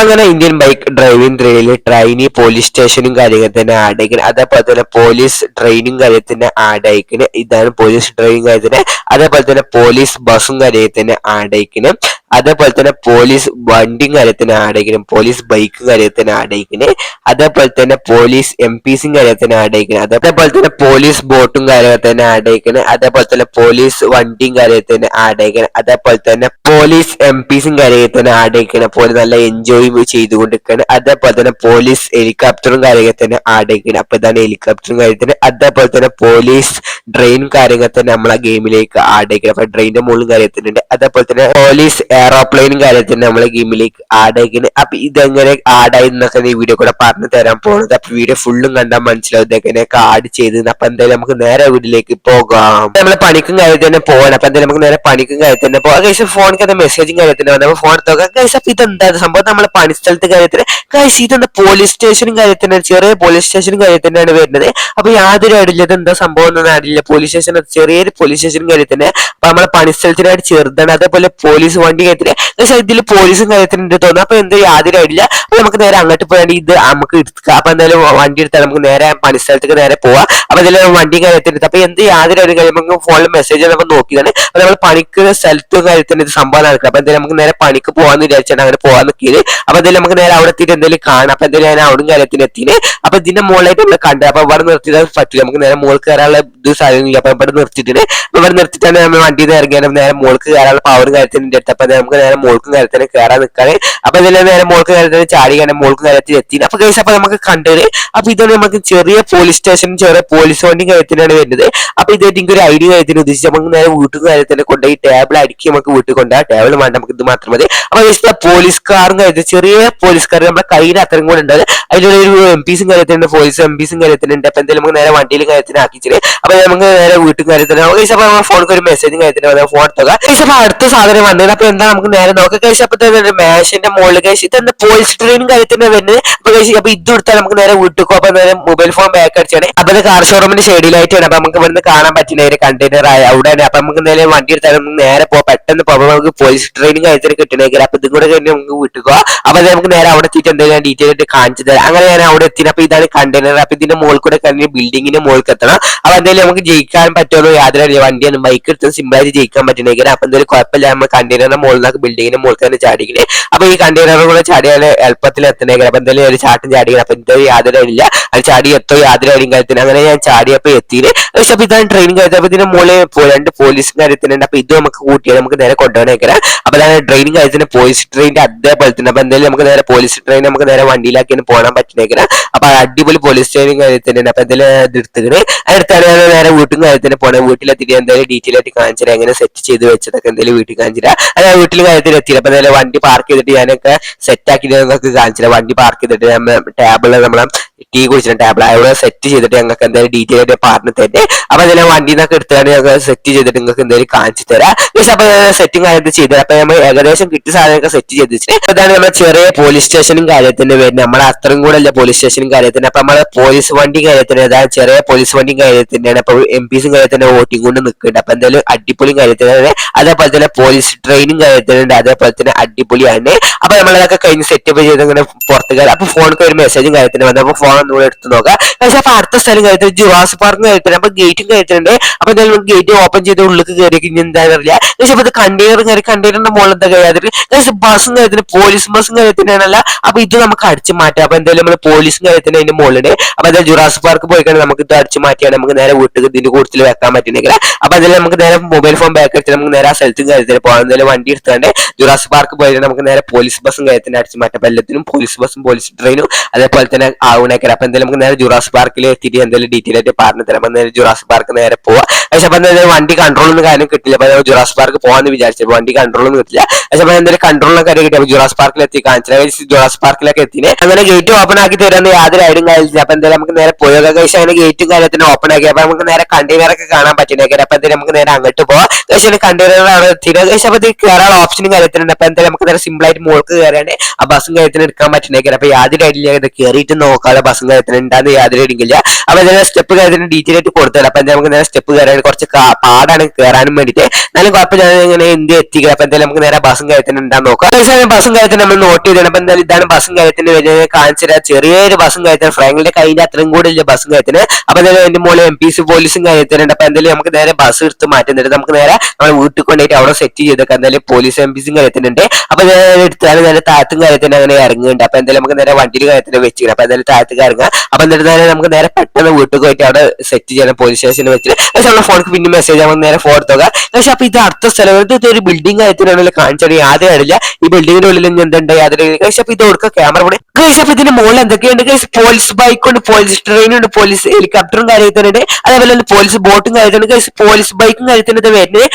അങ്ങനെ Indian bike driving ത്രില്ലിൽ trainee police സ്റ്റേഷനും കാര്യങ്ങൾ തന്നെ ആഡ് അയക്കുന്നത്. അതേപോലെ തന്നെ പോലീസ് ട്രെയിനും കാര്യത്തിന് ആഡ് അയക്കുന്നത്. ഇതാണ് പോലീസ് ഡ്രൈവിംഗ് കാര്യത്തിന്. അതേപോലെ തന്നെ പോലീസ് ബസ്സും കാര്യത്തിന് ആഡ് അയക്കുന്നത്. അതേപോലെ തന്നെ പോലീസ് വണ്ടിയും കാര്യത്തിന് ആഡ് അയക്കുന്നത്. പോലീസ് ബൈക്കും കാര്യത്തിന് ആഡ് അയക്കുന്നത്. അതേപോലെ തന്നെ പോലീസ് MPസും കാര്യത്തിന് ആഡ് അയക്കുന്നത്. അതേപോലെ തന്നെ പോലീസ് ബോട്ടും കാര്യത്തിന് ആഡ് അയക്കുന്നത്. അതേപോലെ തന്നെ പോലീസ് വണ്ടിയും കാര്യത്തിന് ആഡ് അയക്കുന്നത്. അതേപോലെ തന്നെ പോലീസ് MPസും കാര്യത്തിന് ആഡ് അയക്കുന്നത്. പോലെ നല്ല എൻജോയ് ചെയ്തുകൊണ്ടിരിക്കുകയാണ്. അതേപോലെ തന്നെ പോലീസ് ഹെലികോപ്റ്ററും കാര്യത്തിന് ആഡ് അയക്കുന്നത്. അപ്പൊ ഇതാണ് ഹെലികോപ്റ്ററും കാര്യത്തിന്. അതേപോലെ തന്നെ പോലീസ് ട്രെയിനും കാര്യങ്ങൾ തന്നെ നമ്മളെ ഗെയിമിലേക്ക് ആഡ് അയക്കുന്നത്. അപ്പൊ ട്രെയിനിന്റെ മുകളിലും കാര്യത്തിനുണ്ട്. അതേപോലെ തന്നെ പോലീസ് എയറോപ്ലെയിനും കാര്യത്തിന് നമ്മളെ ഗെയിമിലേക്ക് ആഡ് അയക്കുന്നത്. അപ്പൊ ഇതെങ്ങനെ ആഡ് ആയി എന്നൊക്കെ ഈ വീഡിയോ കൂടെ പറഞ്ഞു തരാൻ പോകുന്നത്. അപ്പൊ വീഡിയോ ഫുള്ളും കണ്ടാൽ മനസ്സിലാവും ഇതെങ്ങനെയൊക്കെ ആഡ് ചെയ്തത്. അപ്പൊ എന്തായാലും നമുക്ക് നേരെ വീട്ടിലേക്ക് പോകാം. നമ്മളെ പണിക്കും കാര്യത്തിന് പോകണം. അപ്പൊ എന്തായാലും നമുക്ക് നേരെ പണിക്കും കാര്യത്തിന് പോകാം. കഴിച്ച് ഫോണിൽ മെസ്സേജും കാര്യത്തിന് വന്നപ്പോൾ ഫോൺ എടുത്തോക്കാം. കഴിച്ച് അപ്പൊ ഇതെന്താ സംഭവം നമ്മളെ പണിസ്ഥലത്ത് കാര്യത്തിന് കഴിച്ച് ഇതെന്താ പോലീസ് സ്റ്റേഷനും കാര്യത്തിന് ചെറിയ പോലീസ് സ്റ്റേഷനും കാര്യത്തിനാണ് വരുന്നത്. അപ്പൊ യാതൊരു ഐഡിയ എന്താ സംഭവം ഒന്നും അറിയില്ല. പോലീസ് സ്റ്റേഷൻ ചെറിയൊരു പോലീസ് സ്റ്റേഷനും കാര്യത്തിന്. അപ്പൊ നമ്മളെ പണിസ്ഥലത്തിനായിട്ട് ചെറുതാണ്. അതേപോലെ പോലീസ് വണ്ടി കാര്യത്തിന് പക്ഷേ ഇതിൽ പോലീസും കാര്യത്തിനുണ്ട് തോന്നുന്നു. അപ്പൊ എന്താ യാതൊരു ഐഡിയ. അപ്പൊ നമുക്ക് നേരെ അങ്ങോട്ട് പോയാൽ ഇത് നമുക്ക് എടുക്കുക. അപ്പൊ എന്തായാലും വണ്ടി എടുത്താൽ നമുക്ക് നേരെ പണിസ്ഥലത്തേക്ക് നേരെ പോവാം. അപ്പൊ ഇതിൽ വണ്ടി കാര്യത്തിന് അപ്പൊ എന്ത് യാതൊരു ഐഡിയ കാര്യം നമുക്ക് ഫോണിൽ മെസ്സേജ് നമ്മൾ നോക്കിയതാണ്. അപ്പൊ നമ്മൾ പണിക്ക് സ്ഥലത്തും കാര്യത്തിന് ഇത് സംഭവം നടക്കുക. അപ്പൊ എന്തായാലും നമുക്ക് നേരെ പണിക്ക് പോകാന്ന് വിചാരിച്ചാണ് അങ്ങനെ പോകാൻ നിൽക്കിയത്. അപ്പൊ എന്തായാലും നമുക്ക് നേരെ അവിടെ എത്തിയിട്ട് എന്തെങ്കിലും കാണാം. അപ്പൊ എന്തായാലും ഞാൻ അവിടും കാര്യത്തിന് എത്തിന്. അപ്പൊ ഇതിന്റെ മുകളിലായിട്ട് നമ്മൾ കണ്ടത്. അപ്പൊ ഇവിടെ നിർത്തിയാൽ പറ്റില്ല. നമുക്ക് നേരെ മുകളിൽ കയറാനുള്ള ഇത് സാധനമില്ല. അപ്പൊ ഇവിടെ നിർത്തിയിട്ടുണ്ട്. ഇവിടെ നിർത്തിയിട്ടാണ് നമ്മൾ വണ്ടിയിൽ നിന്ന് ഇറങ്ങിയാൽ നേരെ മുകളിൽ കയറാനുള്ള പവർ കാര്യത്തിന്റെ അടുത്ത്. അപ്പൊ നമുക്ക് നേരെ മുകളിൽ കാര്യത്തിന് കയറാൻ നിൽക്കാറ്. അപ്പൊ ഇതിൽ നേരെ മുകളിൽ കാര്യത്തിന് ചാടി കാരണം മുകളിൽ കാര്യത്തിൽ എത്തി. അപ്പൊ കേസ് അപ്പൊ നമുക്ക് കണ്ടത്. അപ്പൊ ഇതാണ് നമുക്ക് ചെറിയ പോലീസ് സ്റ്റേഷനും ചെറിയ പോലീസ് വണ്ടി കാര്യത്തിനാണ് വരുന്നത്. അപ്പൊ ഇതായിട്ട് എനിക്ക് ഒരു ഐഡിയ കാര്യത്തിന് ഉദ്ദേശിച്ച് നമുക്ക് നേരെ വീട്ടിൽ കാര്യത്തിന് കൊണ്ടുപോയി ടേബിൾ അടിക്കി നമുക്ക് വീട്ടിൽ കൊണ്ടുപോകാം. ടേബിൾ വേണ്ട, നമുക്ക് ഇത് മാത്രം മതി. അപ്പൊ പോലീസ് കാറും കാര്യത്തിൽ ചെറിയ പോലീസ് കാർ നമ്മുടെ കയ്യിൽ അത്രയും കൂടെ ഉണ്ട്. അതിലൊരു MPസും കാര്യത്തിനുണ്ട്. പോലീസ് MPസും കാര്യത്തിനുണ്ട്. അപ്പൊ എന്തായാലും നമുക്ക് നേരെ വണ്ടിയിൽ കാര്യത്തിന് ആക്കിച്ചിട്ട് അപ്പൊ നമുക്ക് നേരെ വീട്ടിൽ കാര്യത്തിന് അപ്പൊ ഫോണിൽ ഒരു മെസ്സേജും കാര്യത്തിന് ഫോൺ എടുത്തുക. അപ്പൊ അടുത്ത സാധനം വന്നത്. അപ്പൊ എന്താ നമുക്ക് നേരെ നോക്കാം. കഴിച്ച് അപ്പൊ മേശന്റെ മുകളിൽ കഴിച്ച് ഇതെന്താ പോലീസ് ട്രെയിനും കാര്യത്തിന് വരുന്നത്. അപ്പൊ കഴിച്ച് അപ്പൊ ഇത് എടുത്താൽ നമുക്ക് നേരെ വീട്ടിൽ പോകും. അപ്പൊ നേരെ മൊബൈൽ ഫോൺ ബാക്ക് അടിച്ചാണ്. അപ്പൊ ഇത് കാർ ഷോറൂമിന്റെ ഷെഡിലായിട്ടാണ്. അപ്പൊ നമുക്ക് ഇവിടുന്ന് കാണാൻ പറ്റുന്ന ഒരു കണ്ടെയ്നർ ആയ അവിടെ. അപ്പൊ നമുക്ക് നേരെ വണ്ടി എടുത്താൽ നമുക്ക് നേരെ പോകാം. പെട്ടെന്ന് പോകുമ്പോൾ നമുക്ക് പോലീസ് ട്രെയിനും കാര്യത്തിന് കിട്ടണമെങ്കിൽ അപ്പൊ ഇതും കൂടെ കഴിഞ്ഞ് നമുക്ക് വീട്ടിൽ പോകാം. അപ്പൊ നമുക്ക് നേരെ അവിടെ എത്തിയിട്ട് എന്തെങ്കിലും ഡീറ്റെയിൽ ആയിട്ട് കാണിച്ചു തരാം. അങ്ങനെ ഞാൻ അവിടെ എത്തി. അപ്പൊ ഇതാണ് കണ്ടെയ്നർ. അപ്പൊ ഇതിന്റെ മുകളിൽ കൂടെ കഴിഞ്ഞ് ബിൽഡിങ്ങിന്റെ മുകളിൽ എത്തണം. അപ്പൊ എന്തായാലും നമുക്ക് ജയിക്കാൻ പറ്റുമോ യാതൊരു വണ്ടിയാണ് ബൈക്ക് എടുത്ത് സിമ്പിൾ ആയിട്ട് ജയിക്കാൻ പറ്റണമെങ്കിൽ അപ്പൊ എന്തായാലും കുഴപ്പമില്ല. നമ്മൾ കണ്ടെയ്നറിന്റെ മുകളിൽ നിന്നൊക്കെ ബിൽഡിങ്ങിന്റെ മുകളിൽ തന്നെ ചാടിക്കണേ. അപ്പൊ ഈ കണ്ടെയ്നർ കൂടെ ചാടിയാൽ എളുപ്പത്തിൽ എത്തണമെങ്കിൽ അപ്പൊ എന്തായാലും ഒരു ചാട്ടം ചാടിക്കണം. അപ്പൊ എന്തായാലും യാതൊരു ഇല്ല അത് ചാടി എത്തോ യാതൊരു അടിയും കാര്യത്തിന്. അങ്ങനെ ഞാൻ ചാടിയപ്പോ എത്തിയത്. പക്ഷെ അപ്പൊ ഇതാണ് ട്രെയിനിങ് കാര്യത്തിൽ. അപ്പൊ ഇതിന്റെ മുകളിൽ രണ്ട് പോലീസും കാര്യത്തിനുണ്ട്. അപ്പൊ ഇത് നമുക്ക് കൂട്ടിയാൽ നമുക്ക് നേരെ കൊണ്ടുപോകണേക്കാം. അപ്പൊ അതാണ് ട്രെയിനിങ് കാര്യത്തിന് പോലീസ് ട്രെയിനിന്റെ അതേപോലെ തന്നെ. അപ്പൊ എന്തായാലും നമുക്ക് നേരെ പോലീസ് ട്രെയിൻ നമുക്ക് നേരെ വണ്ടിയിലാക്കിയാണ് പോകാൻ പറ്റുന്നേക്കാം. അപ്പൊ അടിപൊളി പോലീസ് ട്രെയിനിങ് കാര്യത്തിന്. അപ്പൊ എന്തായാലും ഇത് എടുത്തിട്ട് അടുത്താണ് നേരെ വീട്ടിൽ കാര്യത്തിന് പോകണം. വീട്ടിലെത്തിയിട്ട് എന്തായാലും ഡീറ്റെയിൽ ആയിട്ട് കാണിച്ചിട്ട് എങ്ങനെ സെറ്റ് ചെയ്ത് വെച്ചതൊക്കെ എന്തായാലും വീട്ടിൽ കാണിച്ചിട്ട് അതായത് വീട്ടിൽ കാര്യത്തിൽ എത്തിയില്ല. അപ്പൊ എന്തായാലും വണ്ടി പാർക്ക് ചെയ്തിട്ട് ഞാനൊക്കെ സെറ്റ് ആക്കിയിട്ട് നിങ്ങൾക്ക് കാണിച്ചില്ല. വണ്ടി പാർക്ക് ചെയ്തിട്ട് ടേബിളിൽ നമ്മളെ ടീ കുടിച്ചിട്ട് ടേബിൾ അവിടെ സെറ്റ് ചെയ്തിട്ട് ഞങ്ങൾക്ക് എന്തായാലും ഡീറ്റെയിൽ ആയിട്ട് പറഞ്ഞു തരുന്നത്. അപ്പൊ അതിലെ വണ്ടി നിന്നൊക്കെ എടുത്താണ് ഞങ്ങൾ സെറ്റ് ചെയ്തിട്ട് നിങ്ങൾക്ക് എന്തായാലും കാണിച്ചു തരാം. അപ്പൊ സെറ്റിംഗ് കാര്യത്തിൽ ചെയ്തത്. അപ്പൊ നമ്മൾ ഏകദേശം കിട്ടിയ സാധനമൊക്കെ സെറ്റ് ചെയ്ത് വെച്ചിട്ട് അതാണ് നമ്മുടെ ചെറിയ പോലീസ് സ്റ്റേഷനും കാര്യത്തിന് വരുന്നത്. നമ്മളെ അത്രയും കൂടെ അല്ല പോലീസ് സ്റ്റേഷനും കാര്യത്തിന്. അപ്പൊ നമ്മളെ പോലീസ് വണ്ടി കാര്യത്തിന് അതായത് ചെറിയ പോലീസ് വണ്ടി കാര്യത്തിന്റെയാണ്. അപ്പൊ MPസും കാര്യത്തിന്റെ വോട്ടിംഗ് കൊണ്ട് നിൽക്കുന്നുണ്ട്. അപ്പൊ എന്തായാലും അടിപൊളി കാര്യത്തിനാണ്. അതേപോലെ തന്നെ പോലീസ് ട്രെയിനും കാര്യത്തിനുണ്ട്. അതേപോലെ തന്നെ അടിപൊളിയാണ്. അപ്പൊ നമ്മളതൊക്കെ കഴിഞ്ഞ് സെറ്റപ്പ് ചെയ്ത് ഇങ്ങനെ പുറത്ത് കയറി. അപ്പൊ ഫോണിൽ ഒരു മെസ്സേജും കാര്യത്തിന് വന്നു. അപ്പൊ ഫോൺ ഒന്നുകൂടെ എടുത്ത് നോക്കാം. പക്ഷെ അപ്പൊ അടുത്ത സ്ഥലം കാര്യത്തിൽ ജുറാസിക് പാർക്ക് കാര്യത്തിന്. അപ്പൊ ഗേറ്റും കാര്യത്തിനുണ്ട്. അപ്പൊ എന്തായാലും ഗേറ്റ് ഓപ്പൺ ചെയ്ത് ഉള്ളിൽ കയറി ഇനി എന്താണെന്ന് അറിയില്ല. പക്ഷെ അപ്പൊ ഇത് കണ്ടെയ്നർ കയറി കണ്ടെയ്നറിന്റെ മുകളിൽ എന്താ കഴിയാതിട്ട് ബസ്സും കാര്യത്തിന് പോലീസ് ബസ്സും കാര്യത്തിനാണല്ല. അപ്പൊ ഇത് നമുക്ക് അടിച്ചു മാറ്റാം. അപ്പൊ എന്തായാലും നമ്മൾ പോലീസും കാര്യത്തിന് അതിന്റെ മുകളിൽ. അപ്പൊ എന്തായാലും ജുറാസിക് പാർക്ക് പോയി കഴിഞ്ഞാൽ നമുക്ക് ഇത് അടിച്ചു മാറ്റിയാണ് നമുക്ക് നേരെ വീട്ടിൽ ഇതിന്റെ കൂടുതൽ വെക്കാൻ പറ്റുന്നെങ്കിൽ. അപ്പൊ എന്തായാലും നമുക്ക് നേരെ മൊബൈൽ ഫോൺ ബാക്ക് അടിച്ച് നമുക്ക് നേരെ ആ സ്ഥലത്തും കാര്യത്തിന് പോകാം. എന്തായാലും വണ്ടി എടുത്താണ്ട് ജുറാസിക് പാർക്ക് പോയി നമുക്ക് നേരെ പോലീസ് ബസ്സും കാര്യത്തിന് അടിച്ചു മാറ്റാം. അപ്പൊ എല്ലാത്തിനും പോലീസ് ബസ്സും പോലീസ് ട്രെയിനും അതേപോലെ തന്നെ ആവണേക്കര. അപ്പൊ എന്തായാലും നമുക്ക് നേരെ ജുറാസിക് പാർക്കിൽ എത്തിയിട്ട് എന്തായാലും ഡീറ്റെയിൽ ആയിട്ട് പറഞ്ഞു തരാം. അപ്പൊ നേരെ ജുറാസിക് പാർക്ക് നേരെ പോവാം. പക്ഷെ അപ്പൊ എന്തായാലും വണ്ടി കൺട്രോൾ ഒന്നും കാര്യം കിട്ടില്ല. അപ്പൊ ജുറാസിക് പാർക്ക് പോകാന്ന് വിചാരിച്ചത് വണ്ടി കൺട്രോൾ ഒന്നും കിട്ടില്ല. പക്ഷെ അപ്പൊ എന്തായാലും കൺട്രോളിനൊക്കെ കാര്യം കിട്ടി. അപ്പൊ ജുറാസിക് പാർക്കിൽ എത്തി കാണിച്ചു. ജുറാസിക് പാർക്കിലൊക്കെ എത്തിനെ അങ്ങനെ ഗേറ്റ് ഓപ്പൺ ആക്കി തരാന്ന് യാതൊരു ഐഡിയും കാര്യമില്ല. അപ്പൊ എന്തായാലും നമുക്ക് നേരെ പോയൊക്കെ കഴിച്ച് അങ്ങനെ ഗേറ്റും കാര്യത്തിന് ഓപ്പൺ ആക്കി. അപ്പൊ നമുക്ക് നേരെ കണ്ടെയ്നറൊക്കെ കാണാൻ പറ്റുന്നേക്കാം. അപ്പൊ എന്തായാലും നമുക്ക് നേരെ അങ്ങോട്ട് പോവാം. പക്ഷേ കണ്ടെയ്നർ അവിടെ എത്തിയിട്ട് കഴിച്ച് അപ്പൊ കയറാനുള്ള ഓപ്ഷനും കാര്യത്തിനുണ്ട്. അപ്പൊ എന്തായാലും നമുക്ക് നേരെ സിമ്പിൾ ആയിട്ട് മുകൾക്ക് കയറാണ്ട് ആ ബസ്സും കാര്യത്തിന് എടുക്കാൻ പറ്റുന്നേക്കാം. അപ്പൊ യാതൊരു ഐഡിയ ഇത് കയറിയിട്ട് നോക്കാതെ ബസ്സും കാര്യത്തിന് ഉണ്ടാകുന്ന യാതൊരു ഐഡിയില്ല. അപ്പൊ എന്തായാലും സ്റ്റെപ്പ് കാര്യത്തിന് ഡീറ്റെയിൽ ആയിട്ട് കൊടുത്തത്. അപ്പൊ എന്തായാലും നമുക്ക് നേരെ സ്റ്റെപ്പ് കയറാൻ കുറച്ച് പാടാണ് കയറാനും വേണ്ടിയിട്ട്. എന്നാലും കുഴപ്പമില്ല. ഇങ്ങനെ എന്ത് എത്തിക്കുക. അപ്പൊ എന്തായാലും നമുക്ക് നേരെ ബസ് ബസ്സും കാര്യത്തിന് ഉണ്ടാകും നോക്കാം. ബസ്സും കാര്യത്തിന് നമ്മൾ നോട്ട് ചെയ്തതാണ്. അപ്പൊ എന്തായാലും ഇതാണ് ബസ്സും കാര്യത്തിന് വരുന്നത്. കാണിച്ചിട്ട് ചെറിയൊരു ബസ്സും കാര്യത്തിന് ഫ്രാങ്കിന്റെ കയ്യിന്റെ അത്രയും കൂടെ ഇല്ല ബസ്സും കാര്യത്തിന്. അപ്പൊ എന്തായാലും എന്റെ മോളെ MPC പോലീസും കാര്യത്തിനുണ്ട്. അപ്പൊ എന്തായാലും നമുക്ക് നേരെ ബസ് എടുത്ത് മാറ്റുന്നുണ്ട്. നമുക്ക് നേരെ നമ്മൾ വീട്ടിൽ കൊണ്ടുപോയിട്ട് അവിടെ സെറ്റ് ചെയ്തൊക്കെ എന്തായാലും പോലീസ് MPC കാര്യത്തിനുണ്ട്. അപ്പൊ എടുത്താൽ നേരെ താഴത്തും കാര്യത്തിന് അങ്ങനെ ഇറങ്ങുന്നുണ്ട്. അപ്പൊ എന്തായാലും നമുക്ക് നേരെ വണ്ടിയിൽ കാര്യത്തിന് വെച്ചിട്ട് അപ്പൊ എന്തായാലും താഴത്തേക്ക് ഇറങ്ങാം. അപ്പൊ എന്നിട്ട് നേരെ നമുക്ക് നേരെ പെട്ടെന്ന് വീട്ടിൽ പോയിട്ട് അവിടെ സെറ്റ് ചെയ്യണം പോലീസ് സ്റ്റേഷനിൽ വെച്ചിട്ട്. പക്ഷെ നമ്മുടെ ഫോണിക്ക് പിന്നെ മെസ്സേജ് ആവുമ്പോൾ നേരെ ഫോൺ എടുത്തോക്കാം. പക്ഷെ അപ്പൊ ഇത് അടുത്ത സ്ഥലം ഇത് ഒരു ബിൽഡിംഗ് കാര്യത്തിനാണല്ലോ കാണിച്ചാൽ യാതൊരു അറിയില്ല. ഈ ബിൽഡിങ്ങിന്റെ ഉള്ളിൽ എന്തുണ്ട് യാതൊരു പക്ഷെ അപ്പൊ ഇത് കൊടുക്കുക ക്യാമറ കൂടെ. അപ്പൊ ഇതിന്റെ മുകളിൽ എന്തൊക്കെയുണ്ട് പോലീസ് ബൈക്കുണ്ട്, പോലീസ് ട്രെയിനുണ്ട്, പോലീസ് ഹെലികോപ്റ്ററും കാര്യത്തിനുണ്ട്, അതേപോലെ തന്നെ പോലീസ് ബോട്ടും കാര്യത്തിനുണ്ട്, പോലീസ് ബൈക്കും കാര്യത്തിനൊക്കെ വരുന്നത്.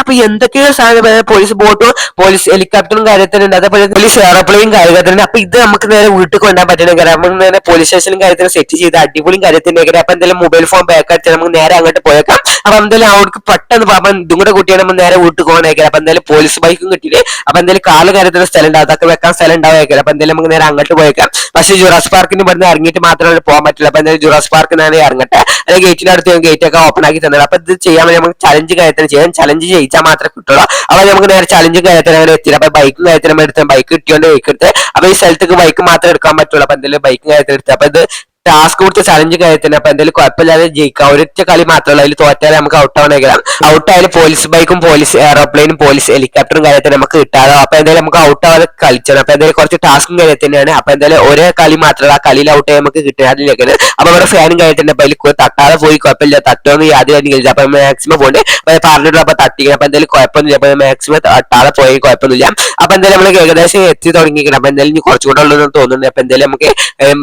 അപ്പൊ എന്തൊക്കെയോ സാധനം പോലീസ് ബോട്ടും പോലീസ് ഹെലികോപ്റ്ററും കാര്യത്തിനുണ്ട്, അതേപോലെ പോലീസ് എയർപ്ലെയിനും കാര്യത്തിനുണ്ട്. അപ്പൊ ഇത് നമുക്ക് നേരെ വീട്ടിൽ കൊണ്ടുപോകാൻ പറ്റുന്ന കാര്യം നമുക്ക് നേരെ പോലീസ് സ്റ്റേഷനും കാര്യത്തിന് സെറ്റ് ചെയ്ത് അടിപൊളിയും കാര്യത്തിന്റെ കാര്യം. അപ്പൊ എന്തായാലും മൊബൈൽ ഫോൺ ബാക്ക് അടിച്ചാൽ നമുക്ക് നേരെ അങ്ങോട്ട് പോയേക്കാം. അപ്പൊ എന്തായാലും അവർക്ക് പെട്ടെന്ന് അപ്പം ഇതും കൂടെ കുട്ടിയാണ് നമ്മൾ നേരെ വീട്ടിൽ പോകാനായിരിക്കും. അപ്പൊ എന്തായാലും പോലീസ് ബൈക്കും കിട്ടിയില്ലേ. അപ്പൊ എന്തായാലും കാല് കാര്യത്തിന് സ്ഥലം ഉണ്ടാവും, അതൊക്കെ വെക്കാൻ സ്ഥലം ഉണ്ടാവുമായിരിക്കും. അപ്പൊ എന്തായാലും നമുക്ക് നേരെ അങ്ങോട്ട് പോയേക്കാം. പക്ഷേ ജുറാസ് പാർക്കിന് ഇവിടുന്ന് ഇറങ്ങിയിട്ട് മാത്രമേ പോകാൻ പറ്റില്ല. അപ്പൊ എന്തായാലും ജുറാസ് പാർക്കിനാണ് ഇറങ്ങട്ടെ. അല്ലെങ്കിൽ ഗേറ്റിന്റെ അടുത്ത് ഗേറ്റ് ഒക്കെ ഓപ്പൺ ആക്കി തന്നത്. അപ്പൊ ഇത് ചെയ്യാൻ വേണ്ടി നമുക്ക് ചലഞ്ച് കാര്യത്തിന് ചെയ്യാം. ചലഞ്ച് ജയിച്ചാൽ മാത്രമേ കിട്ടുള്ളൂ. അപ്പൊ നമുക്ക് നേരെ ചലഞ്ച് കാര്യത്തിന് അങ്ങനെ എത്തില്ല. അപ്പൊ ബൈക്കും കാര്യത്തിന് എടുത്ത് ബൈക്ക് കിട്ടിയോണ്ട് ബൈക്ക് എടുത്ത് അപ്പൊ ഈ സ്ഥലത്തേക്ക് ബൈക്ക് മാത്രമേ എടുക്കാൻ പറ്റുള്ളൂ. അപ്പൊ എന്തായാലും ബൈക്കും കാര്യത്തിന് എടുത്ത് അപ്പൊ ഇത് ടാസ്ക് കൊടുത്ത ചലഞ്ച് കാര്യത്തിന്. അപ്പൊ എന്തായാലും കുഴപ്പമില്ലാതെ ജയിക്കാം. ഒരൊറ്റ കളി മാത്രമല്ല, അതിൽ തോറ്റാൽ നമുക്ക് ഔട്ട് ആവണേക്കാം. ഔട്ട് ആയാലും പോലീസ് ബൈക്കും പോലീസ് എയർപ്ലെയിനും പോലീസ് ഹെലികോപ്റ്ററും കാര്യത്തിന് നമുക്ക് കിട്ടാതെ. അപ്പൊ എന്തായാലും നമുക്ക് ഔട്ട് ആവാതെ കളിച്ചണം. അപ്പൊ എന്തായാലും കുറച്ച് ടാസ്കും കാര്യത്തിനാണ്. അപ്പൊ എന്തായാലും ഒരേ കളി മാത്രമല്ല, ആ കളിയിൽ ഔട്ട് ആയി നമുക്ക് കിട്ടാതിരിക്കുന്നത്. അപ്പൊ ഇവിടെ ഫാനും കാര്യത്തിന്റെ അപ്പൊ അതിൽ തട്ടാതെ പോയി കുഴപ്പമില്ല, തട്ടുമെന്ന് യാതൊരു കളിച്ചില്ല. അപ്പൊ മാക്സിമം പോണ്ട് പറഞ്ഞിട്ടുള്ള അപ്പൊ തട്ടിക്കണം. അപ്പൊ എന്തായാലും കുഴപ്പമൊന്നുമില്ല. അപ്പൊ മാക്സിമം തട്ടാതെ പോയി കുഴപ്പമൊന്നുമില്ല. അപ്പൊ എന്തായാലും നമ്മൾ ഏകദേശം എത്തി തുടങ്ങിയിരിക്കണം. അപ്പൊ എന്തായാലും ഇനി കുറച്ചുകൂടെ ഉള്ളതെന്ന് തോന്നുന്നുണ്ട്. അപ്പൊ എന്തായാലും നമുക്ക്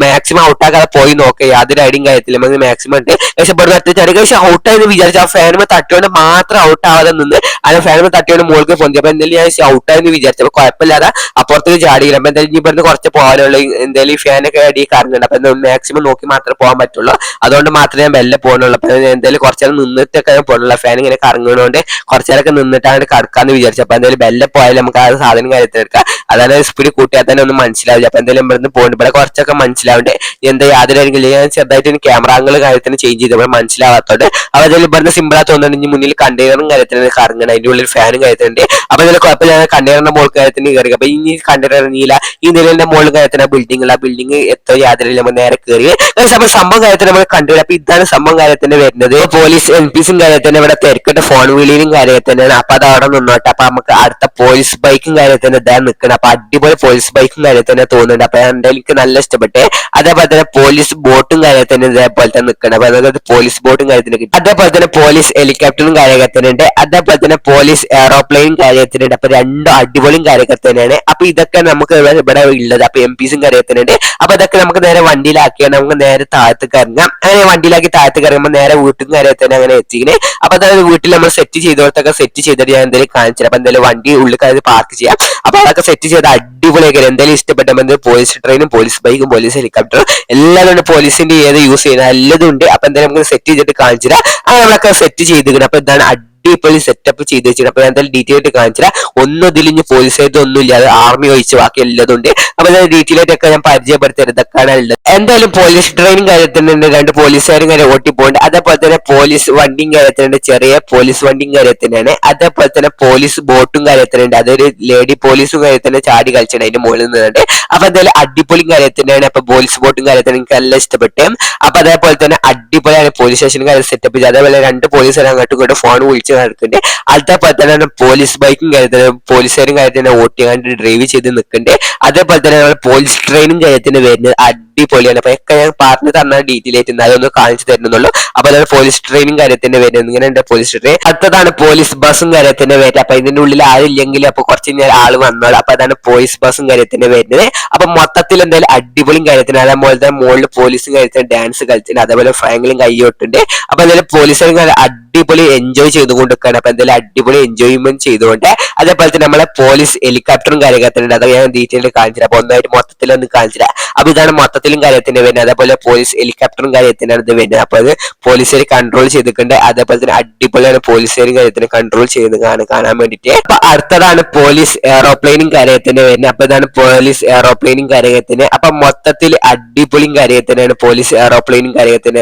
മാക്സിമം ഔട്ടാക്കാതെ പോയി നോക്കാം. യാതൊരു ഐഡിയും കാര്യത്തില്ല, നമുക്ക് മാക്സിമം ഉണ്ട്. പക്ഷെ ഇവിടെ എത്തിച്ചാണ് പക്ഷെ ഔട്ടായെന്ന് വിചാരിച്ചു. ആ ഫാനുമ തട്ടിയോണ്ട് മാത്രം ഔട്ട് ആവാതെ നിന്ന് അതിന് ഫാനുമ തട്ടിയോണ്ട് മുകളിൽ പൊന്തി. അപ്പൊ എന്തായാലും ഞാൻ ഔട്ടായെന്ന് വിചാരിച്ചു. അപ്പൊ കുഴപ്പമില്ലാതെ അപ്പുറത്തേക്ക് ചാടിയില്ല. അപ്പൊ എന്തായാലും ഇവിടുന്ന് കുറച്ച് പോകാനുള്ള എന്തായാലും ഈ ഫാനൊക്കെ അടി കറങ്ങുന്നുണ്ട്. അപ്പൊ എന്തായാലും മാക്സിമം നോക്കി മാത്രമേ പോകാൻ പറ്റുള്ളൂ. അതുകൊണ്ട് മാത്രമേ ഞാൻ മെല്ലെ പോകുന്നുള്ളൂ. അപ്പൊ എന്തായാലും കുറച്ചേരം നിന്നിട്ടൊക്കെ പോകുന്നുള്ളൂ. ഫാൻ ഇങ്ങനെ കറങ്ങുന്നതുകൊണ്ട് കുറച്ചേരൊക്കെ നിന്നിട്ടാണ് കടക്കാന്ന് വിചാരിച്ചു. അപ്പൊ എന്തായാലും മെല്ലെ പോയാലും നമുക്ക് ആ സാധനം കാര്യത്തിൽ എടുക്കാം. അതാണ് സ്പീഡ് കൂട്ടിയാൽ തന്നെ ഒന്നും മനസ്സിലാവില്ല. അപ്പൊ എന്തായാലും ഇവിടുന്ന് പോകുന്നുണ്ട്. ഇവിടെ കുറച്ചൊക്കെ മനസ്സിലാവുന്നുണ്ട്. എന്താ യാതൊരു ഞാൻ ചെറുതായിട്ട് ക്യാമറ ആംഗിൾ കാര്യത്തിന് ചേഞ്ച് ചെയ്തപ്പോൾ മനസ്സിലാവാത്തോണ്ട് അപ്പൊ അതിൽ ഇവിടുന്ന് സിമ്പിളാ തോന്നുന്നുണ്ട്. മുന്നിൽ കണ്ടെയ്നറും കാര്യത്തിന് കറങ്ങണം, അതിന്റെ ഉള്ളിൽ ഫാനും കാര്യത്തിനുണ്ട്. അപ്പൊ ഇതിൽ കുഴപ്പമില്ല, കണ്ടെയ്നറിന്റെ മുകളിൽ കാര്യത്തിന് കയറി. അപ്പൊ ഇനി കണ്ടെയ്നർ ഇറങ്ങിയില്ല. ഈ നിലയിലെ മുകളിൽ കാര്യത്തിന് ബിൽഡിംഗ് ആ ബിൽഡിംഗ് എത്ര യാതൊരു നമ്മൾ നേരെ കയറി. അപ്പൊ സംഭവം കാര്യത്തിന് നമ്മൾ കണ്ടുപിടി. അപ്പൊ ഇതാണ് സംഭവം കാര്യത്തിന് വരുന്നത്. പോലീസ് MPസും കാര്യത്തിന് ഇവിടെ തിരക്കിട്ട് ഫോൺ വിളിയിലും കാര്യത്തിനാണ്. അപ്പൊ അത് അവിടെ നിന്നോട്ടെ. അപ്പൊ നമുക്ക് അടുത്ത പോലീസ് ബൈക്കും കാര്യത്തിന് ഇതാണ് നിൽക്കണം. അപ്പൊ അടിപൊളി പോലീസ് ബൈക്കും കാര്യത്തിന് തോന്നുന്നുണ്ട്. അപ്പൊ എന്തായാലും എനിക്ക് നല്ല ഇഷ്ടപ്പെട്ട്. അതേപോലെ തന്നെ പോലീസ് ബോട്ടും കാര്യത്തിന് ഇതേപോലെ തന്നെ നിൽക്കണം. അപ്പൊ അതായത് പോലീസ് ബോട്ടും കാര്യത്തിന് കിട്ടും. അതേപോലെ തന്നെ പോലീസ് ഹെലികോപ്റ്ററും കാര്യത്തിനുണ്ട്. അതേപോലെ തന്നെ പോലീസ് എയറോപ്ലെയിനും കാര്യത്തിനുണ്ട്. അപ്പൊ രണ്ടും അടിപൊളിയും കാര്യങ്ങൾ തന്നെയാണ്. അപ്പൊ ഇതൊക്കെ നമുക്ക് ഇവിടെ ഉള്ളത്. അപ്പൊ MPസും കാര്യത്തിനുണ്ട്. അപ്പൊ ഇതൊക്കെ നമുക്ക് നേരെ വണ്ടിയിലാക്കിയാണ് നമുക്ക് നേരെ താഴത്തേക്ക് ഇറങ്ങാം. അങ്ങനെ വണ്ടിയിലാക്കി താഴത്തേക്ക് ഇറങ്ങുമ്പോൾ നേരെ വീട്ടിൽ കാര്യത്തിന് അങ്ങനെ എത്തിക്കണേ. അപ്പൊ അതായത് വീട്ടിൽ നമ്മൾ സെറ്റ് ചെയ്തോടത്തൊക്കെ സെറ്റ് ചെയ്തിട്ട് ഞാൻ എന്തെങ്കിലും കാണിച്ചു. അപ്പൊ എന്തായാലും വണ്ടി ഉള്ളിൽ പാർക്ക് ചെയ്യാം. അപ്പൊ അതൊക്കെ സെറ്റ് ചെയ്ത് അടിപൊളിയൊക്കെ എന്തായാലും ഇഷ്ടപ്പെട്ട പോലീസ് ട്രെയിനും പോലീസ് ബൈക്കും പോലീസ് ഹെലികോപ്റ്ററും എല്ലാം ഉണ്ട്. പോലീസിന്റെ ഏത് യൂസ് ചെയ്യുന്ന എല്ലതും ഉണ്ട്. അപ്പൊ എന്തായാലും നമുക്ക് സെറ്റ് ചെയ്തിട്ട് കാണിച്ചില്ല. അങ്ങനെ നമ്മളൊക്കെ സെറ്റ് ചെയ്തിരിക്കണം. അപ്പൊ എന്താണ് അടിപൊളി സെറ്റപ്പ് ചെയ്ത് വെച്ചിട്ട്. അപ്പൊ എന്തായാലും ഡീറ്റെയിൽ ആയിട്ട് കാണിച്ചില്ല. ഒന്നും ഇതിലിഞ്ഞ് പോലീസ് ആയിട്ട് ഒന്നും ഇല്ലാതെ ആർമി ഒഴിച്ച് ബാക്കി എല്ലതും ഉണ്ട്. അപ്പൊ ഡീറ്റെയിൽ ആയിട്ടൊക്കെ ഞാൻ പരിചയപ്പെടുത്തരുത്. ഇതൊക്കെയാണ് ഉള്ളത്. എന്തായാലും പോലീസ് ട്രെയിനും കാര്യത്തിനുണ്ട്. രണ്ട് പോലീസുകാരും കാര്യം ഓട്ടിപ്പോണ്ട്. അതേപോലെ തന്നെ പോലീസ് വണ്ടിയും കാര്യത്തിനുണ്ട്. ചെറിയ പോലീസ് വണ്ടിയും കാര്യത്തിനാണ്. അതേപോലെ തന്നെ പോലീസ് ബോട്ടും കാര്യത്തിനുണ്ട്. അതൊരു ലേഡി പോലീസും കാര്യത്തിന് ചാടി കളിച്ചിട്ടുണ്ട് അതിന്റെ മുകളിൽ നിന്നുണ്ട്. അപ്പൊ എന്തായാലും അടിപൊളിയും കാര്യത്തിനാണ്. അപ്പൊ പോലീസ് ബോട്ടും കാര്യത്തിന് എനിക്ക് എല്ലാം ഇഷ്ടപ്പെട്ടു. അപ്പൊ അതേപോലെ തന്നെ അടിപൊളിയാണ് പോലീസ് സ്റ്റേഷൻ കാര്യം സെറ്റപ്പ് ചെയ്ത്. അതേപോലെ രണ്ട് പോലീസുകാർ അങ്ങോട്ടും ഇങ്ങോട്ടും ഫോൺ വിളിച്ച് നടക്കുന്നുണ്ട്. അതേപോലെ തന്നെ പോലീസ് ബൈക്കും കാര്യത്തിന് പോലീസുകാരും കാര്യത്തിന് ഓട്ടിയാണ്ട് ഡ്രൈവ് ചെയ്ത് നിൽക്കുന്നുണ്ട്. അതേപോലെ തന്നെ പോലീസ് ട്രെയിനും കാര്യത്തിന് വരുന്നത് അടിപൊളിയാണ്. അപ്പൊ ഒക്കെ ഞാൻ പറഞ്ഞു തന്ന ഡീറ്റെയിൽ ആയിട്ട് അതൊന്ന് കാണിച്ചു തരുന്നുള്ളൂ. അപ്പൊ അതാണ് പോലീസ് ട്രെയിനും കാര്യത്തിന് വരുന്നത്. ഇങ്ങനെ ഉണ്ട് പോലീസ് ട്രെയിൻ. അടുത്തതാണ് പോലീസ് ബസ്സും കാര്യത്തിന് വരുന്നത്. അപ്പൊ ഇതിന്റെ ഉള്ളിൽ ആരില്ലെങ്കിൽ അപ്പൊ കുറച്ച് കഴിഞ്ഞാൽ ആള് വന്നോളൂ. അപ്പൊ അതാണ് പോലീസ് ബസ്സും കാര്യത്തിന് വരുന്നത്. അപ്പൊ മൊത്തത്തിൽ എന്തായാലും അടിപൊളിയും കാര്യത്തിന്. അതേപോലെ തന്നെ മുകളിൽ പോലീസും കാര്യത്തിന് ഡാൻസ് കളിച്ചിട്ടുണ്ട്. അതേപോലെ ഫ്രാങ്കിലും കൈയ്യോട്ടുണ്ട്. അപ്പൊ എന്തായാലും പോലീസുകാരും അടിപൊളി എൻജോയ് ചെയ്തുകൊണ്ടിരിക്കുകയാണ്. അപ്പൊ എന്തായാലും അടിപൊളി എൻജോയ്മെന്റ് ചെയ്തുകൊണ്ട്. അതേപോലെ തന്നെ നമ്മളെ പോലീസ് ഹെലികോപ്റ്ററും കാര്യങ്ങളുണ്ട്. അത് ഞാൻ ഡീറ്റെയിൽ കാണിച്ചില്ല. അപ്പൊ ഒന്നായിട്ട് മൊത്തത്തിലൊന്ന് കാണിച്ചില്ല. അപ്പൊ ഇതാണ് മൊത്തത്തിൽ മൊത്തത്തിലും കാര്യത്തിന് വരുന്നത്. അതേപോലെ പോലീസ് ഹെലികോപ്റ്ററും കാര്യത്തിനാണ് ഇത് വരുന്നത്. അപ്പൊ അത് പോലീസുകാർ കൺട്രോൾ ചെയ്തിട്ടുണ്ട്. അതേപോലെ തന്നെ അടിപൊളിയാണ് പോലീസുകാരും കാര്യത്തിന് കൺട്രോൾ ചെയ്യുന്നതാണ് കാണാൻ വേണ്ടിയിട്ട്. അപ്പൊ അടുത്തതാണ് പോലീസ് എയറോപ്ലെയിനും കാര്യത്തിന് വരുന്നത്. അപ്പൊ ഇതാണ് പോലീസ് എയറോപ്ലെയിനും കാര്യത്തിന്. അപ്പൊ മൊത്തത്തിൽ അടിപൊളിയും കാര്യത്തിനാണ് പോലീസ് എയറോപ്ലെയിനും കാര്യത്തിന്.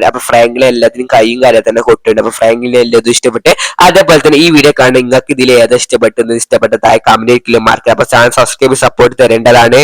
അപ്പൊ ഫ്രാങ്കിലെ എല്ലാത്തിനും കൈയും കാര്യത്തിന് കൊട്ടുണ്ട്. അപ്പൊ ഫ്രാങ്കിലെ എല്ലാതും ഇഷ്ടപ്പെട്ട്. അതേപോലെ തന്നെ ഈ വീഡിയോ കാണുന്ന നിങ്ങൾക്ക് ഇതിൽ ഏതാ ഇഷ്ടപ്പെട്ടത്, ഇഷ്ടപ്പെട്ട താഴെ കമന്റ് മാർക്ക്. അപ്പൊ ചാനൽ സബ്സ്ക്രൈബ് സപ്പോർട്ട് തരേണ്ടതാണ്.